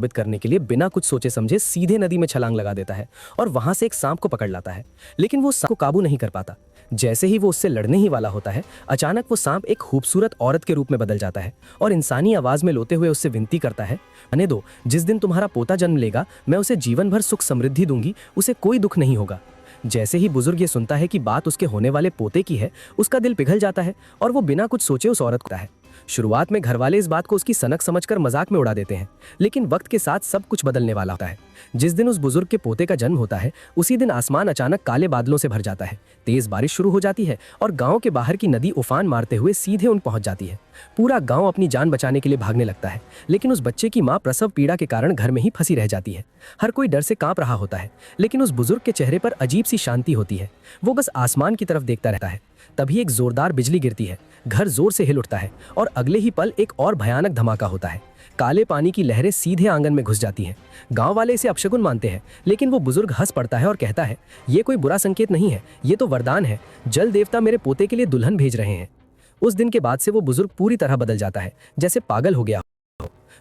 साबित करने के लिए बिना कुछ सोचे समझे सीधे नदी में छलांग लगा देता है और वहां से एक सांप को पकड़ लाता है। लेकिन वो सांप को काबू नहीं कर पाता। जैसे ही वो उससे लड़ने ही वाला होता है, अचानक वो सांप एक खूबसूरत औरत के रूप में बदल जाता है और इंसानी आवाज में लोते हुए उससे विनती करता है, आने दो, जिस दिन तुम्हारा पोता जन्म लेगा मैं उसे जीवन भर सुख समृद्धि दूंगी, उसे कोई दुख नहीं होगा। जैसे ही बुजुर्ग ये सुनता है कि बात उसके होने वाले पोते की है, उसका दिल पिघल जाता है और वो बिना कुछ सोचे उस औरत को है। शुरुआत में घरवाले इस बात को उसकी सनक समझकर मजाक में उड़ा देते हैं, लेकिन वक्त के साथ सब कुछ बदलने वाला होता है। जिस दिन उस बुजुर्ग के पोते का जन्म होता है, उसी दिन आसमान अचानक काले बादलों से भर जाता है। तेज बारिश शुरू हो जाती है और गांव के बाहर की नदी उफान मारते हुए सीधे उन पहुंच जाती है। पूरा गांव अपनी जान बचाने के लिए भागने लगता है, लेकिन उस बच्चे की मां प्रसव पीड़ा के कारण घर में ही फंसी रह जाती है। हर कोई डर से कांप रहा होता है, लेकिन उस बुजुर्ग के चेहरे पर अजीब सी शांति होती है। वो बस आसमान की तरफ देखता रहता है। तभी एक जोरदार बिजली गिरती है, घर जोर से हिल उठता है और अगले ही पल एक और भयानक धमाका होता है। काले पानी की लहरें सीधे आंगन में घुस जाती हैं। गांव वाले इसे अपशगुन मानते हैं, लेकिन वो बुजुर्ग हंस पड़ता है और कहता है, ये कोई बुरा संकेत नहीं है, ये तो वरदान है। जल देवता मेरे पोते के लिए दुल्हन भेज रहे हैं। उस दिन के बाद से वो बुजुर्ग पूरी तरह बदल जाता है, जैसे पागल हो गया।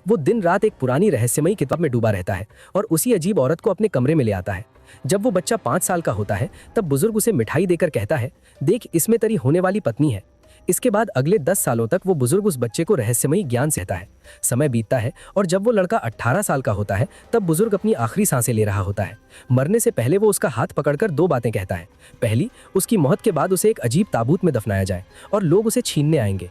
वो दिन रात एक पुरानी रहस्यमयी किताब में डूबा रहता है और उसी अजीब औरत को अपने कमरे में ले आता है। जब वो बच्चा 5 साल का होता है, तब बुजुर्ग उसे मिठाई देकर कहता है, देख, इसमें तेरी होने वाली पत्नी है। इसके बाद अगले 10 सालों तक वो बुजुर्ग उस बच्चे को रहस्यमयी ज्ञान देता है। समय बीतता है और जब वो लड़का 18 साल का होता है, तब बुजुर्ग अपनी आखिरी सांसें ले रहा होता है। मरने से पहले वो उसका हाथ पकड़कर 2 बातें कहता है। पहली, उसकी मौत के बाद उसे एक अजीब ताबूत में दफनाया जाए और लोग उसे छीनने आएंगे।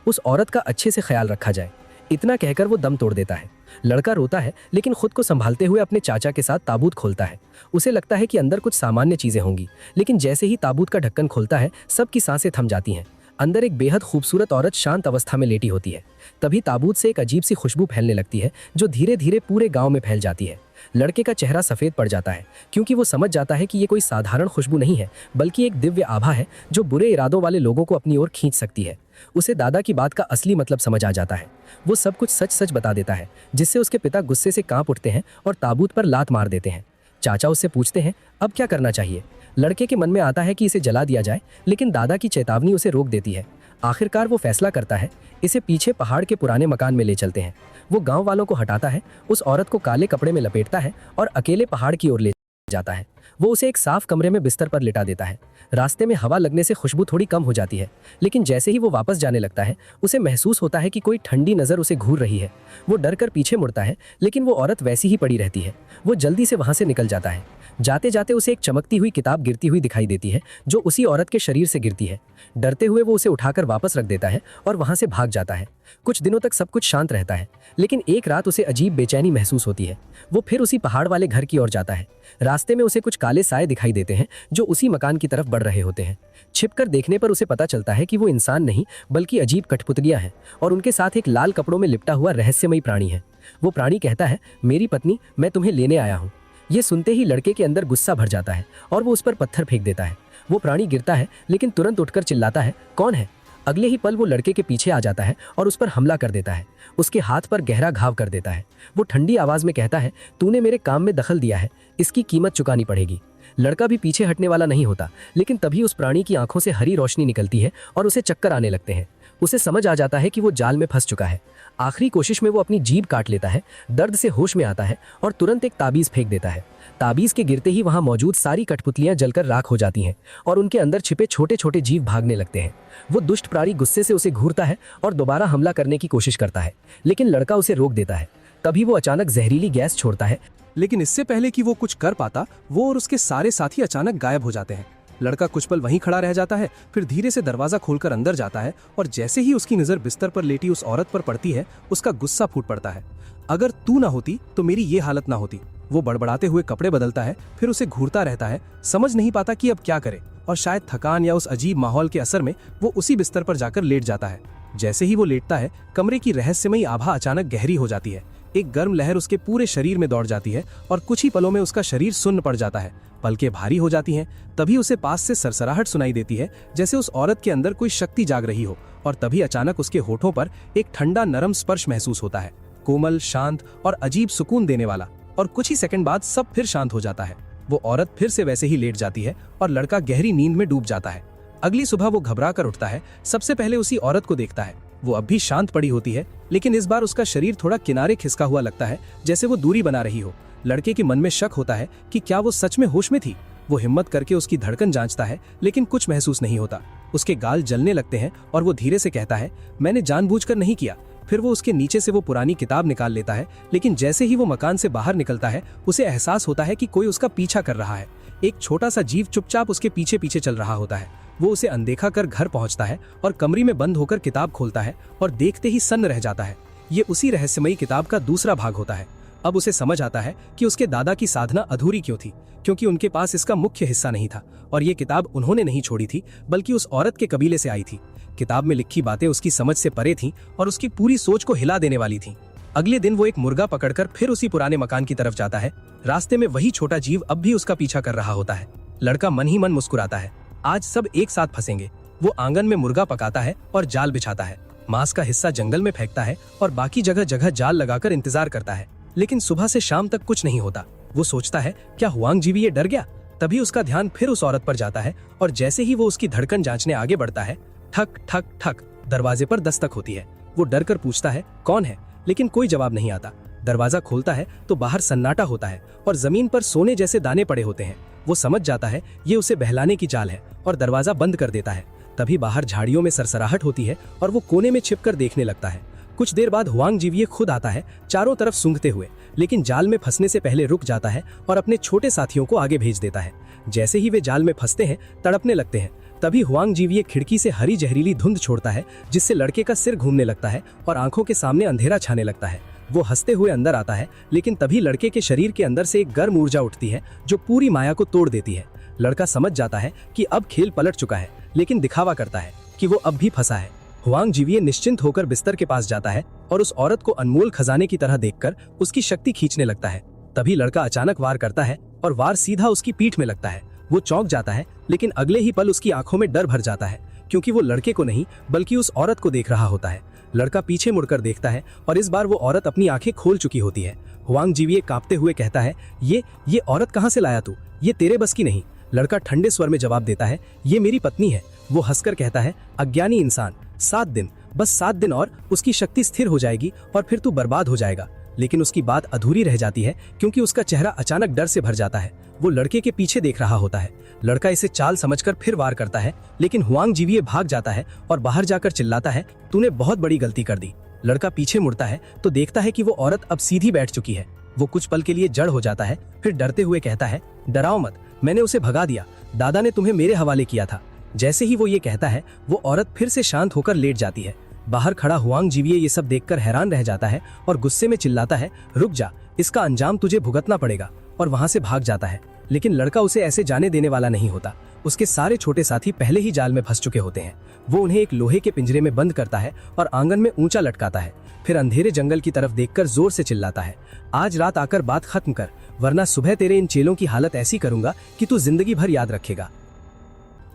उस औरत का अच्छे से ख्याल रखा जाए। इतना कहकर वो दम तोड़ देता है। लड़का रोता है, लेकिन खुद को संभालते हुए अपने चाचा के साथ ताबूत खोलता है। उसे लगता है कि अंदर कुछ सामान्य चीजें होंगी, लेकिन जैसे ही ताबूत का ढक्कन खोलता है, सबकी सांसें थम जाती हैं। अंदर एक बेहद खूबसूरत औरत शांत अवस्था में लेटी होती है। तभी ताबूत से एक अजीब सी खुशबू फैलने लगती है, जो धीरे धीरे पूरे गांव में फैल जाती है। लड़के का चेहरा सफेद पड़ जाता है, क्योंकि वो समझ जाता है कि ये कोई साधारण खुशबू नहीं है, बल्कि एक दिव्य आभा है जो बुरे इरादों वाले लोगों को अपनी ओर खींच सकती है। उसे दादा की बात का असली मतलब समझ आ जाता है। वो सब कुछ सच सच बता देता है, जिससे उसके पिता गुस्से से कांप उठते हैं और ताबूत पर लात मार देते हैं। चाचा उससे पूछते हैं, अब क्या करना चाहिए। लड़के के मन में आता है कि इसे जला दिया जाए, लेकिन दादा की चेतावनी उसे रोक देती है। आखिरकार वो फैसला करता है, इसे पीछे पहाड़ के पुराने मकान में ले चलते हैं। वो गांव वालों को हटाता है, उस औरत को काले कपड़े में लपेटता है और अकेले पहाड़ की ओर ले जाता है। वो उसे एक साफ कमरे में बिस्तर पर लिटा देता है। रास्ते में हवा लगने से खुशबू थोड़ी कम हो जाती है, लेकिन जैसे ही वो वापस जाने लगता है, उसे महसूस होता है कि कोई ठंडी नज़र उसे घूर रही है। वो डर कर पीछे मुड़ता है, लेकिन वो औरत वैसी ही पड़ी रहती है। वो जल्दी से वहां से निकल जाता है। जाते जाते उसे एक चमकती हुई किताब गिरती हुई दिखाई देती है, जो उसी औरत के शरीर से गिरती है। डरते हुए वो उसे उठाकर वापस रख देता है और वहां से भाग जाता है। कुछ दिनों तक सब कुछ शांत रहता है, लेकिन एक रात उसे अजीब बेचैनी महसूस होती है। वो फिर उसी पहाड़ वाले घर की ओर जाता है। रास्ते में उसे कुछ काले साए दिखाई देते हैं, जो उसी मकान की तरफ बढ़ रहे होते हैं। छिपकर देखने पर उसे पता चलता है कि वो इंसान नहीं, बल्कि अजीब कठपुतलियां हैं और उनके साथ एक लाल कपड़ों में लिपटा हुआ रहस्यमयी प्राणी है। वो प्राणी कहता है, मेरी पत्नी, मैं तुम्हें लेने आया हूँ। ये सुनते ही लड़के के अंदर गुस्सा भर जाता है और वो उस पर पत्थर फेंक देता है। वो प्राणी गिरता है, लेकिन तुरंत उठकर चिल्लाता है, कौन है। अगले ही पल वो लड़के के पीछे आ जाता है और उस पर हमला कर देता है। उसके हाथ पर गहरा घाव कर देता है। वो ठंडी आवाज में कहता है, तूने मेरे काम में दखल दिया है, इसकी कीमत चुकानी पड़ेगी। लड़का भी पीछे हटने वाला नहीं होता, लेकिन तभी उस प्राणी की आंखों से हरी रोशनी निकलती है और उसे चक्कर आने लगते हैं। उसे समझ आ जाता है कि वो जाल में फंस चुका है। आखिरी कोशिश में वो अपनी जीभ काट लेता है, दर्द से होश में आता है और तुरंत एक ताबीज फेंक देता है। ताबीज के गिरते ही वहां मौजूद सारी कठपुतलियां जलकर राख हो जाती हैं और उनके अंदर छिपे छोटे छोटे जीव भागने लगते हैं। वो दुष्ट प्राणी गुस्से से उसे घूरता है और दोबारा हमला करने की कोशिश करता है, लेकिन लड़का उसे रोक देता है। तभी वो अचानक जहरीली गैस छोड़ता है, लेकिन इससे पहले कि वो कुछ कर पाता, वो और उसके सारे साथी अचानक गायब हो जाते हैं। लड़का कुछ पल वहीं खड़ा रह जाता है, फिर धीरे से दरवाजा खोलकर अंदर जाता है और जैसे ही उसकी नजर बिस्तर पर लेटी उस औरत पर पड़ती है, उसका गुस्सा फूट पड़ता है। अगर तू ना होती तो मेरी ये हालत ना होती। वो बड़बड़ाते हुए कपड़े बदलता है, फिर उसे घूरता रहता है, समझ नहीं पाता कि अब क्या करे, और शायद थकान या उस अजीब माहौल के असर में वो उसी बिस्तर पर जाकर लेट जाता है। जैसे ही वो लेटता है, कमरे की रहस्यमयी आभा अचानक गहरी हो जाती है। एक गर्म लहर उसके पूरे शरीर में दौड़ जाती है और कुछ ही पलों में उसका शरीर सुन्न पड़ जाता है। पलकें भारी हो जाती हैं। तभी उसे पास से सरसराहट सुनाई देती है, जैसे उस औरत के अंदर कोई शक्ति जाग रही हो, और तभी अचानक उसके होठों पर एक ठंडा नरम स्पर्श महसूस होता है, कोमल, शांत और अजीब सुकून देने वाला। और कुछ ही सेकंड बाद सब फिर शांत हो जाता है। वो औरत फिर से वैसे ही लेट जाती है और लड़का गहरी नींद में डूब जाता है। अगली सुबह वो घबरा कर उठता है। सबसे पहले उसी औरत को देखता है। वो अब भी शांत पड़ी होती है, लेकिन इस बार उसका शरीर थोड़ा किनारे खिसका हुआ लगता है, जैसे वो दूरी बना रही हो। लड़के के मन में शक होता है कि क्या वो सच में होश में थी। वो हिम्मत करके उसकी धड़कन जांचता है, लेकिन कुछ महसूस नहीं होता। उसके गाल जलने लगते हैं और वो धीरे से कहता है, मैंने जानबूझकर नहीं किया। फिर वो उसके नीचे से वो पुरानी किताब निकाल लेता है, लेकिन जैसे ही वो मकान से बाहर निकलता है, उसे एहसास होता है कि कोई उसका पीछा कर रहा है। एक छोटा सा जीव चुपचाप उसके पीछे पीछे चल रहा होता है। वो उसे अनदेखा कर घर पहुंचता है और कमरे में बंद होकर किताब खोलता है और देखते ही सन्न रह जाता है। ये उसी रहस्यमयी किताब का दूसरा भाग होता है। अब उसे समझ आता है कि उसके दादा की साधना अधूरी क्यों थी, क्योंकि उनके पास इसका मुख्य हिस्सा नहीं था और ये किताब उन्होंने नहीं छोड़ी थी, बल्कि उस औरत के कबीले से आई थी। किताब में लिखी बातें उसकी समझ से परे थीं और उसकी पूरी सोच को हिला देने वाली थीं। अगले दिन वो एक मुर्गा पकड़कर फिर उसी पुराने मकान की तरफ जाता है। रास्ते में वही छोटा जीव अब भी उसका पीछा कर रहा होता है। लड़का मन ही मन मुस्कुराता है, आज सब एक साथ फंसेंगे। वो आंगन में मुर्गा पकाता है और जाल बिछाता है। मांस का हिस्सा जंगल में फेंकता है और बाकी जगह जगह जाल लगाकर इंतजार करता है, लेकिन सुबह से शाम तक कुछ नहीं होता। वो सोचता है, क्या हुआंग जीवी ये डर गया? तभी उसका ध्यान फिर उस औरत पर जाता है और जैसे ही वो उसकी धड़कन जांचने आगे बढ़ता है, ठक ठक ठक दरवाजे पर दस्तक होती है। वो डर कर पूछता है, कौन है? लेकिन कोई जवाब नहीं आता। दरवाजा खोलता है तो बाहर सन्नाटा होता है और जमीन पर सोने जैसे दाने पड़े होते हैं। वो समझ जाता है ये उसे बहलाने की चाल है और दरवाजा बंद कर देता है। तभी बाहर झाड़ियों में सरसराहट होती है और वो कोने में छिपकर देखने लगता है। कुछ देर बाद हुआंग जीविये खुद आता है, चारों तरफ सूंघते हुए, लेकिन जाल में फंसने से पहले रुक जाता है और अपने छोटे साथियों को आगे भेज देता है। जैसे ही वे जाल में फंसते हैं, तड़पने लगते हैं। तभी हुआंग जीविये खिड़की से हरी जहरीली धुंध छोड़ता है, जिससे लड़के का सिर घूमने लगता है और आंखों के सामने अंधेरा छाने लगता है। वो हंसते हुए अंदर आता है, लेकिन तभी लड़के के शरीर के अंदर से एक गर्म ऊर्जा उठती है जो पूरी माया को तोड़ देती है। लड़का समझ जाता है कि अब खेल पलट चुका है, लेकिन दिखावा करता है कि वो अब भी फंसा है। हुआंग जीविये निश्चिंत होकर बिस्तर के पास जाता है और उस औरत को अनमोल खजाने की तरह देखकर उसकी शक्ति खींचने लगता है। तभी लड़का अचानक वार करता है और वार सीधा उसकी पीठ में लगता है। वो चौंक जाता है, लेकिन अगले ही पल उसकी आंखों में डर भर जाता है, क्योंकि वो लड़के को नहीं बल्कि उस औरत को देख रहा होता है। लड़का पीछे मुड़कर देखता है और इस बार वो औरत अपनी आंखें खोल चुकी होती है। हुआंग जीविये कांपते हुए कहता है, ये औरत कहाँ से लाया तू? ये तेरे बस की नहीं। लड़का ठंडे स्वर में जवाब देता है, ये मेरी पत्नी है। वो हंसकर कहता है, अज्ञानी इंसान, 7 दिन, बस 7 दिन और उसकी शक्ति स्थिर हो जाएगी और फिर तू बर्बाद हो जाएगा। लेकिन उसकी बात अधूरी रह जाती है, क्योंकि उसका चेहरा अचानक डर से भर जाता है। वो लड़के के पीछे देख रहा होता है। लड़का इसे चाल समझकर फिर वार करता है, लेकिन हुआंग जीविये भाग जाता है और बाहर जाकर चिल्लाता है, तूने बहुत बड़ी गलती कर दी। लड़का पीछे मुड़ता है तो देखता है कि वो औरत अब सीधी बैठ चुकी है। वो कुछ पल के लिए जड़ हो जाता है, फिर डरते हुए कहता है, डराओ मत, मैंने उसे भगा दिया। दादा ने तुम्हें मेरे हवाले किया था। जैसे ही वो ये कहता है, वो औरत फिर से शांत होकर लेट जाती है। बाहर खड़ा हुआंग जीविये ये सब देखकर हैरान रह जाता है और गुस्से में चिल्लाता है, रुक जा, इसका अंजाम तुझे भुगतना पड़ेगा, और वहां से भाग जाता है। लेकिन लड़का उसे ऐसे जाने देने वाला नहीं होता। उसके सारे छोटे साथी पहले ही जाल में फंस चुके होते हैं। वो उन्हें एक लोहे के पिंजरे में बंद करता है और आंगन में ऊंचा लटकाता है। फिर अंधेरे जंगल की तरफ देखकर जोर से चिल्लाता है, आज रात आकर बात खत्म कर, वरना सुबह तेरे इन चेलों की हालत ऐसी करूंगा कि तू जिंदगी भर याद रखेगा।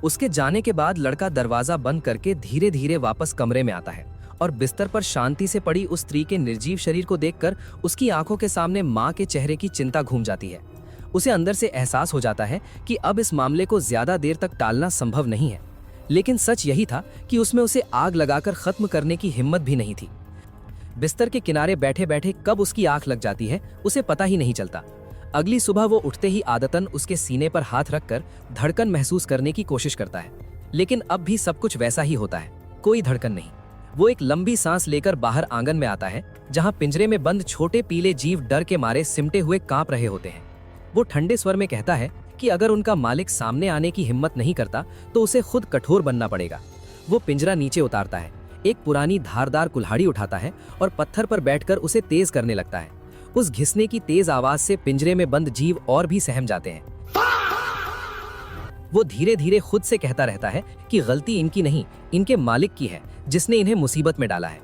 उसके जाने के बाद लड़का दरवाजा बंद करके धीरे धीरे वापस कमरे में आता है और बिस्तर पर शांति से पड़ी उस स्त्री के निर्जीव शरीर को देखकर उसकी आंखों के सामने माँ के चेहरे की चिंता घूम जाती है। उसे अंदर से एहसास हो जाता है कि अब इस मामले को ज्यादा देर तक टालना संभव नहीं है। लेकिन सच यही था कि उसमें उसे आग लगाकर खत्म करने की हिम्मत भी नहीं थी। बिस्तर के किनारे बैठे बैठे कब उसकी आंख लग जाती है उसे पता ही नहीं चलता। अगली सुबह वो उठते ही आदतन उसके सीने पर हाथ रखकर धड़कन महसूस करने की कोशिश करता है, लेकिन अब भी सब कुछ वैसा ही होता है, कोई धड़कन नहीं। वो एक लंबी सांस लेकर बाहर आंगन में आता है, जहां पिंजरे में बंद छोटे पीले जीव डर के मारे सिमटे हुए कांप रहे होते हैं। वो ठंडे स्वर में कहता है कि अगर उनका मालिक सामने आने की हिम्मत नहीं करता तो उसे खुद कठोर बनना पड़ेगा। वो पिंजरा नीचे उतारता है, एक पुरानी धारदार कुल्हाड़ी उठाता है और पत्थर पर बैठकर उसे तेज करने लगता है। उस घिसने की तेज आवाज से पिंजरे में बंद जीव और भी सहम जाते हैं। वो धीरे धीरे खुद से कहता रहता है कि गलती इनकी नहीं, इनके मालिक की है, जिसने इन्हें मुसीबत में डाला है।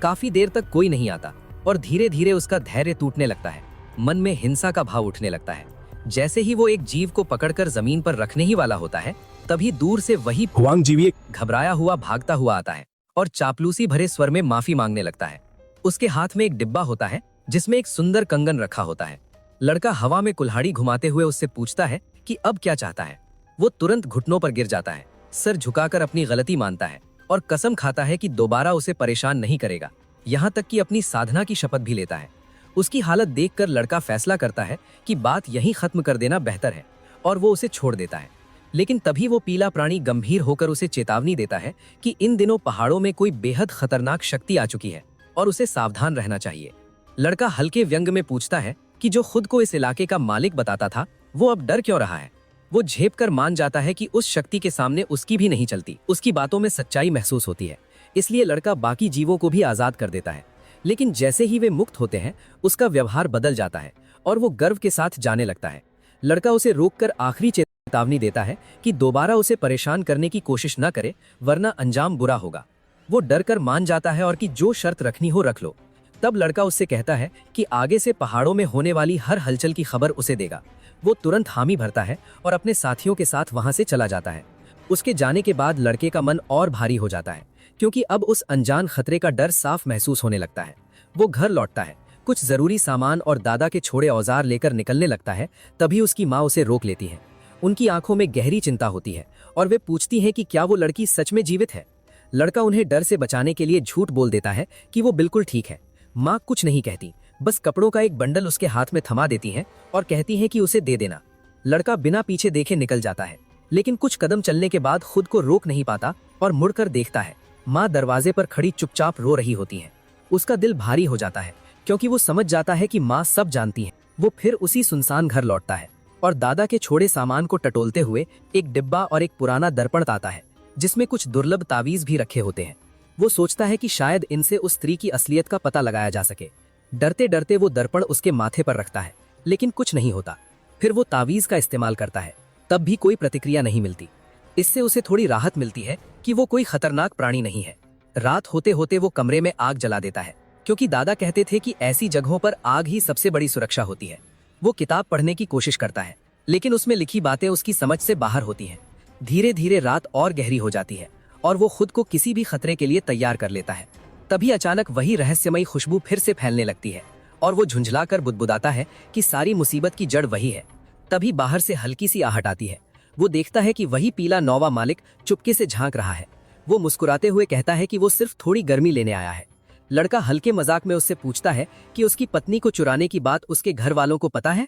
काफी देर तक कोई नहीं आता और धीरे धीरे उसका धैर्य टूटने लगता है। मन में हिंसा का भाव उठने लगता है। जैसे ही वो एक जीव को पकड़कर जमीन पर रखने ही वाला होता है, तभी दूर से वही हुआंग जीविये घबराया हुआ भागता हुआ आता है और चापलूसी भरे स्वर में माफी मांगने लगता है। उसके हाथ में एक डिब्बा होता है जिसमें एक सुंदर कंगन रखा होता है। लड़का हवा में कुल्हाड़ी घुमाते हुए उससे पूछता है कि अब क्या चाहता है। वो तुरंत घुटनों पर गिर जाता है, सर झुकाकर अपनी गलती मानता है और कसम खाता है कि दोबारा उसे परेशान नहीं करेगा। यहाँ तक कि अपनी साधना की शपथ भी लेता है। उसकी हालत देखकर लड़का फैसला करता है कि बात यहीं खत्म कर देना बेहतर है और वो उसे छोड़ देता है। लेकिन तभी वो पीला प्राणी गंभीर होकर उसे चेतावनी देता है कि इन दिनों पहाड़ों में कोई बेहद खतरनाक शक्ति आ चुकी है और उसे सावधान रहना चाहिए। लड़का हल्के व्यंग में पूछता है कि जो खुद को इस इलाके का मालिक बताता था वो अब डर क्यों रहा है। वो झेप कर मान जाता है कि उस शक्ति के सामने उसकी भी नहीं चलती। उसकी बातों में सच्चाई महसूस होती है, इसलिए लड़का बाकी जीवों को भी आजाद कर देता है। लेकिन जैसे ही वे मुक्त होते हैं उसका व्यवहार बदल जाता है और वो गर्व के साथ जाने लगता है। लड़का उसे रोककर आखिरी चेतावनी देता है कि दोबारा उसे परेशान करने की कोशिश न करे, वरना अंजाम बुरा होगा। वो डर कर मान जाता है और कि जो शर्त रखनी हो रख लो। तब लड़का उससे कहता है कि आगे से पहाड़ों में होने वाली हर हलचल की खबर उसे देगा। वो तुरंत हामी भरता है और अपने साथियों के साथ वहां से चला जाता है। उसके जाने के बाद लड़के का मन और भारी हो जाता है, क्योंकि अब उस अनजान खतरे का डर साफ महसूस होने लगता है। वो घर लौटता है, कुछ जरूरी सामान और दादा के छोड़े औजार लेकर निकलने लगता है। तभी उसकी माँ उसे रोक लेती है। उनकी आंखों में गहरी चिंता होती है और वे पूछती हैं कि क्या वो लड़की सच में जीवित है। लड़का उन्हें डर से बचाने के लिए झूठ बोल देता है कि वो बिल्कुल ठीक है। माँ कुछ नहीं कहती, बस कपड़ों का एक बंडल उसके हाथ में थमा देती हैं और कहती हैं कि उसे दे देना। लड़का बिना पीछे देखे निकल जाता है, लेकिन कुछ कदम चलने के बाद खुद को रोक नहीं पाता और मुड़कर देखता है। माँ दरवाजे पर खड़ी चुपचाप रो रही होती हैं। उसका दिल भारी हो जाता है, क्योंकि वो समझ जाता है कि माँ सब जानती है। वो फिर उसी सुनसान घर लौटता है और दादा के छोड़े सामान को टटोलते हुए एक डिब्बा और एक पुराना दर्पण लाता है, जिसमें कुछ दुर्लभ तावीज भी रखे होते हैं। वो सोचता है कि शायद इनसे उस स्त्री की असलियत का पता लगाया जा सके। डरते डरते वो दर्पण उसके माथे पर रखता है, लेकिन कुछ नहीं होता। फिर वो तावीज का इस्तेमाल करता है, तब भी कोई प्रतिक्रिया नहीं मिलती। इससे उसे थोड़ी राहत मिलती है कि वो कोई खतरनाक प्राणी नहीं है। रात होते होते वो कमरे में आग जला देता है, क्योंकि दादा कहते थे कि ऐसी जगहों पर आग ही सबसे बड़ी सुरक्षा होती है। वो किताब पढ़ने की कोशिश करता है, लेकिन उसमें लिखी बातें उसकी समझ से बाहर होती हैं। धीरे धीरे रात और गहरी हो जाती है और वो खुद को किसी भी खतरे के लिए तैयार कर लेता है। तभी अचानक वही रहस्यमयी खुशबू फिर से फैलने लगती है और वो झुंझलाकर बुदबुदाता है कि सारी मुसीबत की जड़ वही है। तभी बाहर से हल्की सी आहट आती है। वो देखता है कि वही पीला नौवा मालिक चुपके से झांक रहा है। वो मुस्कुराते हुए कहता है कि वो सिर्फ थोड़ी गर्मी लेने आया है। लड़का हल्के मजाक में उससे पूछता है कि उसकी पत्नी को चुराने की बात उसके घर वालों को पता है।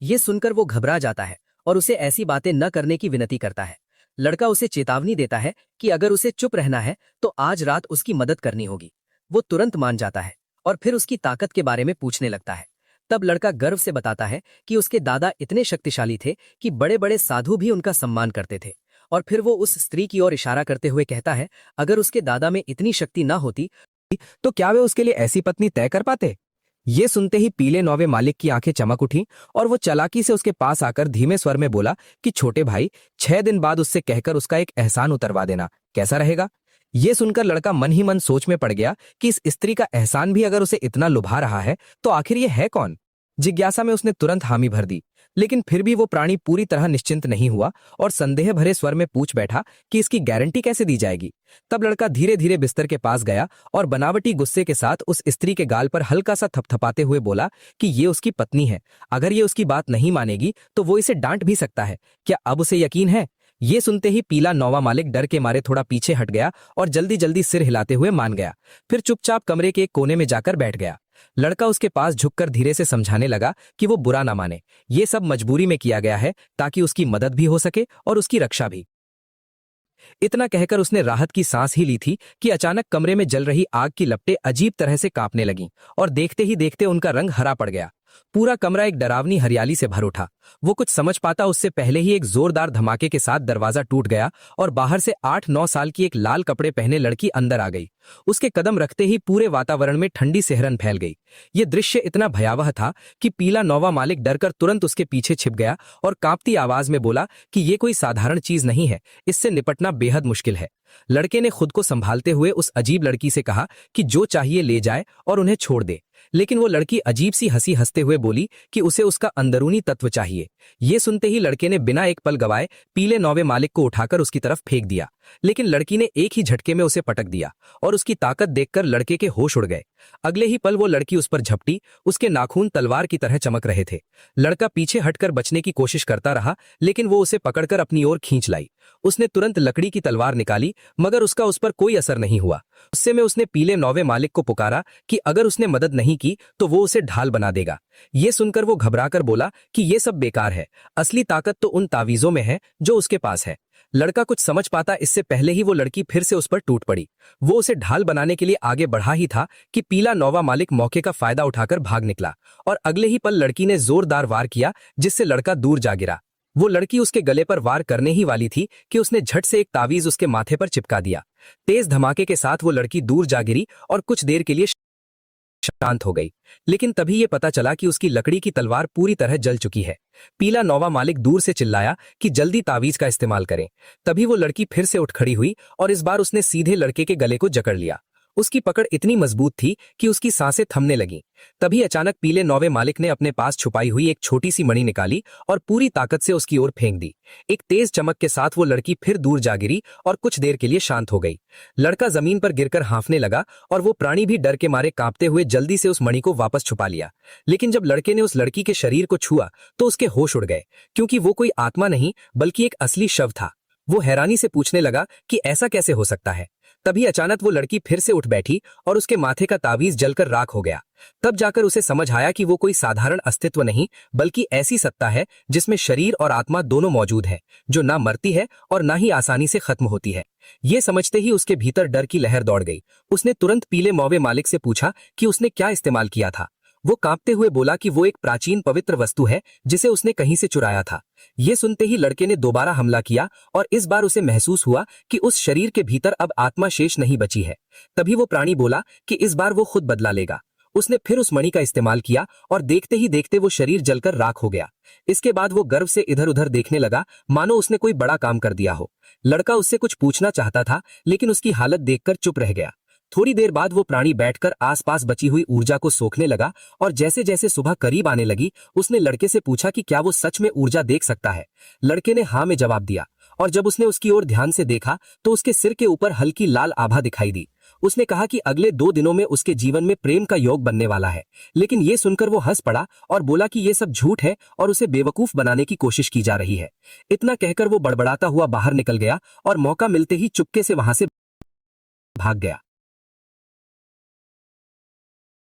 ये सुनकर वो घबरा जाता है और उसे ऐसी बातें न करने की विनती करता है। लड़का उसे चेतावनी देता है कि अगर उसे चुप रहना है तो आज रात उसकी मदद करनी होगी। वो तुरंत मान जाता है और फिर उसकी ताकत के बारे में पूछने लगता है। तब लड़का गर्व से बताता है कि उसके दादा इतने शक्तिशाली थे कि बड़े बड़े साधु भी उनका सम्मान करते थे। और फिर वो उस स्त्री की ओर इशारा करते हुए कहता है, अगर उसके दादा में इतनी शक्ति ना होती तो क्या वे उसके लिए ऐसी पत्नी तय कर पाते। ये सुनते ही पीले नौवे मालिक की आंखें चमक उठी और वो चालाकी से उसके पास आकर धीमे स्वर में बोला कि छोटे भाई, 6 दिन बाद उससे कहकर उसका एक एहसान उतरवा देना, कैसा रहेगा। ये सुनकर लड़का मन ही मन सोच में पड़ गया कि इस स्त्री का एहसान भी अगर उसे इतना लुभा रहा है तो आखिर ये है कौन। जिज्ञासा में उसने तुरंत हामी भर दी, लेकिन फिर भी वो प्राणी पूरी तरह निश्चिंत नहीं हुआ और संदेह भरे स्वर में पूछ बैठा कि इसकी गारंटी कैसे दी जाएगी। तब लड़का धीरे धीरे बिस्तर के पास गया और बनावटी गुस्से के साथ उस स्त्री के गाल पर हल्का सा थपथपाते हुए बोला कि ये उसकी पत्नी है, अगर ये उसकी बात नहीं मानेगी तो वो इसे डांट भी सकता है। क्या अब उसे यकीन है। ये सुनते ही पीला नौवा मालिक डर के मारे थोड़ा पीछे हट गया और जल्दी जल्दी सिर हिलाते हुए मान गया। फिर चुपचाप कमरे के एक कोने में जाकर बैठ गया। लड़का उसके पास झुककर धीरे से समझाने लगा कि वो बुरा ना माने, ये सब मजबूरी में किया गया है ताकि उसकी मदद भी हो सके और उसकी रक्षा भी। इतना कहकर उसने राहत की सांस ही ली थी कि अचानक कमरे में जल रही आग की लपटें अजीब तरह से कांपने लगीं और देखते ही देखते उनका रंग हरा पड़ गया। पूरा कमरा एक डरावनी हरियाली से भर उठा। वो कुछ समझ पाता उससे पहले ही एक जोरदार धमाके के साथ दरवाजा टूट गया और बाहर से 8-9 साल की एक लाल कपड़े पहने लड़की अंदर आ गई। उसके कदम रखते ही पूरे वातावरण में ठंडी सिहरन फैल गई। ये दृश्य इतना भयावह था कि पीला नौवा मालिक डरकर तुरंत उसके पीछे छिप गया और कांपती आवाज में बोला कि ये कोई साधारण चीज नहीं है, इससे निपटना बेहद मुश्किल है। लड़के ने खुद को संभालते हुए उस अजीब लड़की से कहा कि जो चाहिए ले जाए और उन्हें छोड़ दे, लेकिन वो लड़की अजीब सी हंसी हंसते हुए बोली कि उसे उसका अंदरूनी तत्व चाहिए। ये सुनते ही लड़के ने बिना एक पल गवाए पीले नौवे मालिक को उठाकर उसकी तरफ फेंक दिया। लेकिन लड़की ने एक ही झटके में उसे पटक दिया और उसकी ताकत देखकर लड़के के होश उड़ गए। अगले ही पल वो लड़की उस पर झपटी, उसके नाखून तलवार की तरह चमक रहे थे। लड़का पीछे हटकर बचने की कोशिश करता रहा, लेकिन वो उसे पकड़कर अपनी ओर खींच लाई। उसने तुरंत लकड़ी की तलवार निकाली, मगर उसका उस पर कोई असर नहीं हुआ। गुस्से में उसने पीले नौवे मालिक को पुकारा कि अगर उसने मदद नहीं की तो वो उसे ढाल बना देगा। ये सुनकर वो घबराकर बोला कि ये सब बेकार है, असली ताकत तो उन तावीजों में है जो उसके पास है। लड़का कुछ समझ पाता इससे पहले ही वो लड़की फिर से उस पर टूट पड़ी। वो उसे ढाल बनाने के लिए आगे बढ़ा ही था कि पीला नौवा मालिक मौके का फायदा उठाकर भाग निकला और अगले ही पल लड़की ने जोरदार वार किया, जिससे लड़का दूर जा गिरा। वो लड़की उसके गले पर वार करने ही वाली थी कि उसने झट से एक तावीज उसके माथे पर चिपका दिया। तेज धमाके के साथ वो लड़की दूर जा गिरी और कुछ देर के लिए शांत हो गई, लेकिन तभी ये पता चला कि उसकी लकड़ी की तलवार पूरी तरह जल चुकी है। पीला नौवा मालिक दूर से चिल्लाया कि जल्दी तावीज का इस्तेमाल करें। तभी वो लड़की फिर से उठ खड़ी हुई और इस बार उसने सीधे लड़के के गले को जकड़ लिया। उसकी पकड़ इतनी मजबूत थी कि उसकी सांसें थमने लगीं। तभी अचानक पीले नौवे मालिक ने अपने पास छुपाई हुई एक छोटी सी मणि निकाली और पूरी ताकत से उसकी ओर फेंक दी। एक तेज चमक के साथ वो लड़की फिर दूर जा गिरी और कुछ देर के लिए शांत हो गई। लड़का जमीन पर गिरकर हांफने लगा और वो प्राणी भी डर के मारे कांपते हुए जल्दी से उस मणि को वापस छुपा लिया। लेकिन जब लड़के ने उस लड़की के शरीर को छुआ तो उसके होश उड़ गए, क्योंकि वो कोई आत्मा नहीं बल्कि एक असली शव था। वो हैरानी से पूछने लगा कि ऐसा कैसे हो सकता है। तभी अचानक वो लड़की फिर से उठ बैठी और उसके माथे का तावीज जलकर राख हो गया। तब जाकर उसे समझ आया कि वो कोई साधारण अस्तित्व नहीं बल्कि ऐसी सत्ता है जिसमें शरीर और आत्मा दोनों मौजूद है, जो ना मरती है और ना ही आसानी से खत्म होती है। ये समझते ही उसके भीतर डर की लहर दौड़ गई। उसने तुरंत पीले मौवे मालिक से पूछा कि उसने क्या इस्तेमाल किया था। वो कांपते हुए बोला कि वो एक प्राचीन पवित्र वस्तु है जिसे उसने कहीं से चुराया था। ये सुनते ही लड़के ने दोबारा हमला किया और इस बार उसे महसूस हुआ कि उस शरीर के भीतर अब आत्मा शेष नहीं बची है। तभी वो प्राणी बोला कि इस बार वो खुद बदला लेगा। उसने फिर उस मणि का इस्तेमाल किया और देखते ही देखते वो शरीर जलकर राख हो गया। इसके बाद वो गर्व से इधर उधर देखने लगा, मानो उसने कोई बड़ा काम कर दिया हो। लड़का उससे कुछ पूछना चाहता था, लेकिन उसकी हालत देखकर चुप रह गया। थोड़ी देर बाद वो प्राणी बैठकर आसपास बची हुई ऊर्जा को सोखने लगा और जैसे जैसे सुबह करीब आने लगी उसने लड़के से पूछा कि क्या वो सच में ऊर्जा देख सकता है। लड़के ने हाँ में जवाब दिया और जब उसने उसकी ओर ध्यान से देखा तो उसके सिर के ऊपर हल्की लाल आभा दिखाई दी। उसने कहा कि अगले 2 दिनों में उसके जीवन में प्रेम का योग बनने वाला है। लेकिन ये सुनकर वो हंस पड़ा और बोला कि ये सब झूठ है और उसे बेवकूफ बनाने की कोशिश की जा रही है। इतना कहकर वो बड़बड़ाता हुआ बाहर निकल गया और मौका मिलते ही चुपके से वहां से भाग गया।